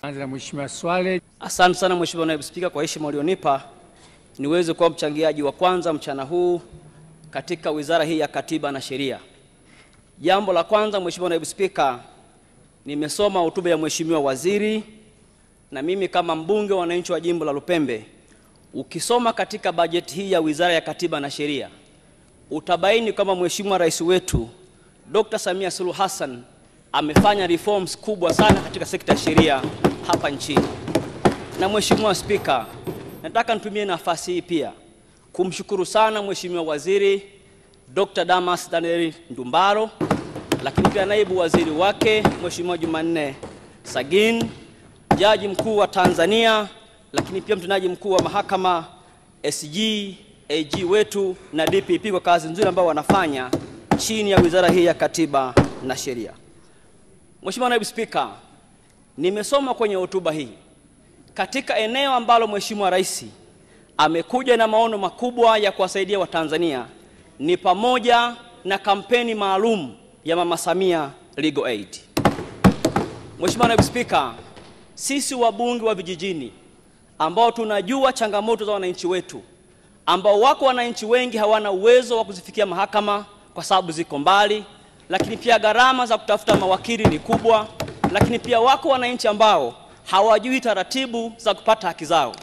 Anza na Mheshimiwa Swale. Asante sana Mheshimiwa Naibu Spika kwa heshima ulionipa niweze kuwa mchangiaji wa kwanza mchana huu katika wizara hii ya Katiba na Sheria. Jambo la kwanza Mheshimiwa Naibu Spika, nimesoma hotuba ya Mheshimiwa Waziri, na mimi kama mbunge wa wananchi wa jimbo la Lupembe, ukisoma katika bajeti hii ya Wizara ya Katiba na Sheria, utabaini kama Mheshimiwa Rais wetu Dr. Samia Suluhu Hassan amefanya reforms kubwa sana katika sekta ya sheria hapa nchini. Na Mheshimiwa Spika, nataka nitumie nafasi hii pia kumshukuru sana Mheshimiwa Waziri Dr. Damas Daniel Ndumbaro, lakini pia naibu waziri wake Mheshimiwa Jumanne Sagin, Jaji Mkuu wa Tanzania, lakini pia mtendaji mkuu wa mahakama, SG, AG wetu na DPP kwa kazi nzuri ambayo wanafanya chini ya wizara hii ya Katiba na Sheria. Mheshimiwa Naibu Spika, nimesoma kwenye hotuba hii katika eneo ambalo Mheshimiwa Rais amekuja na maono makubwa ya kuwasaidia Watanzania ni pamoja na kampeni maalum ya Mama Samia Legal Aid. Mheshimiwa Naibu Spika, sisi wabunge wa vijijini ambao tunajua changamoto za wananchi wetu, ambao wako wananchi wengi hawana uwezo wa kuzifikia mahakama kwa sababu ziko mbali, lakini pia gharama za kutafuta mawakili ni kubwa, lakini pia wako wananchi ambao hawajui taratibu za kupata haki zao.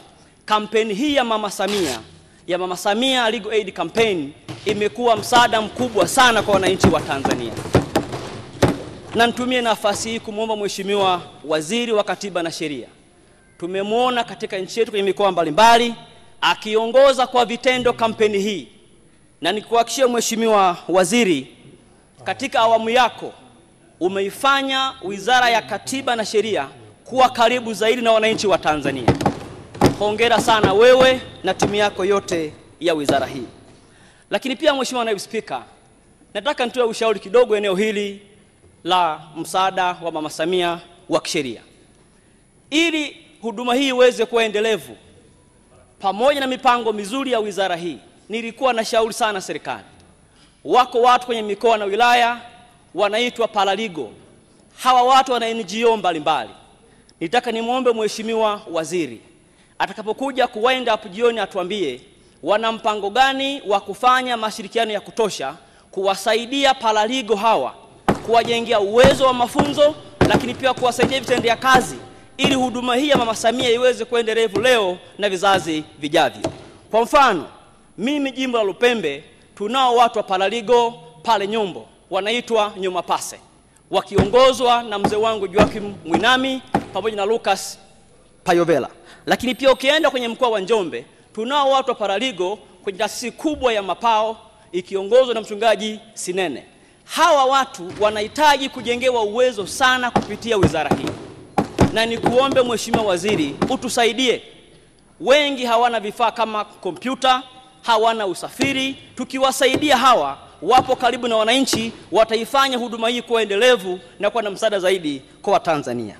Kampeni hii ya Mama Samia Legal Aid campaign imekuwa msaada mkubwa sana kwa wananchi wa Tanzania. Na nitumie nafasi hii kumwomba Mheshimiwa Waziri wa Katiba na Sheria. Tumemwona katika nchi yetu kwenye mikoa mbalimbali akiongoza kwa vitendo kampeni hii. Na nikuhakikishie Mheshimiwa Waziri, katika awamu yako umeifanya Wizara ya Katiba na Sheria kuwa karibu zaidi na wananchi wa Tanzania. Hongera sana wewe na timu yako yote ya wizara hii. Lakini pia Mheshimiwa Naibu Spika, nataka nitoe ushauri kidogo eneo hili la msaada wa Mama Samia wa kisheria. Ili huduma hii iweze kuwa endelevu pamoja na mipango mizuri ya wizara hii, nilikuwa na shauri sana serikali. Wako watu kwenye mikoa na wilaya wanaitwa paralegal. Hawa watu wana NGO mbalimbali. Nitaka nimwombe Mheshimiwa Waziri atakapokuja kuwind up jioni atuambie wana mpango gani wa kufanya mashirikiano ya kutosha kuwasaidia paralegal hawa, kuwajengea uwezo wa mafunzo, lakini pia kuwasaidia vitendea kazi ili huduma hii ya Mama Samia iweze kuendelevu leo na vizazi vijavyo. Kwa mfano, mimi jimbo la Lupembe tunao watu wa paralegal pale Nyombo wanaitwa Nyomapase, wakiongozwa na mzee wangu Joachim Mwinami pamoja na Lucas Payovela. Lakini pia ukienda kwenye mkoa wa Njombe tunao watu wa paralegal kwenye taasisi kubwa ya Mapao ikiongozwa na mchungaji Sinene. Hawa watu wanahitaji kujengewa uwezo sana kupitia wizara hii. Na nikuombe Mheshimiwa Waziri utusaidie. Wengi hawana vifaa kama kompyuta, hawana usafiri. Tukiwasaidia hawa, wapo karibu na wananchi, wataifanya huduma hii kuwa endelevu na kuwa na msaada zaidi kwa Watanzania.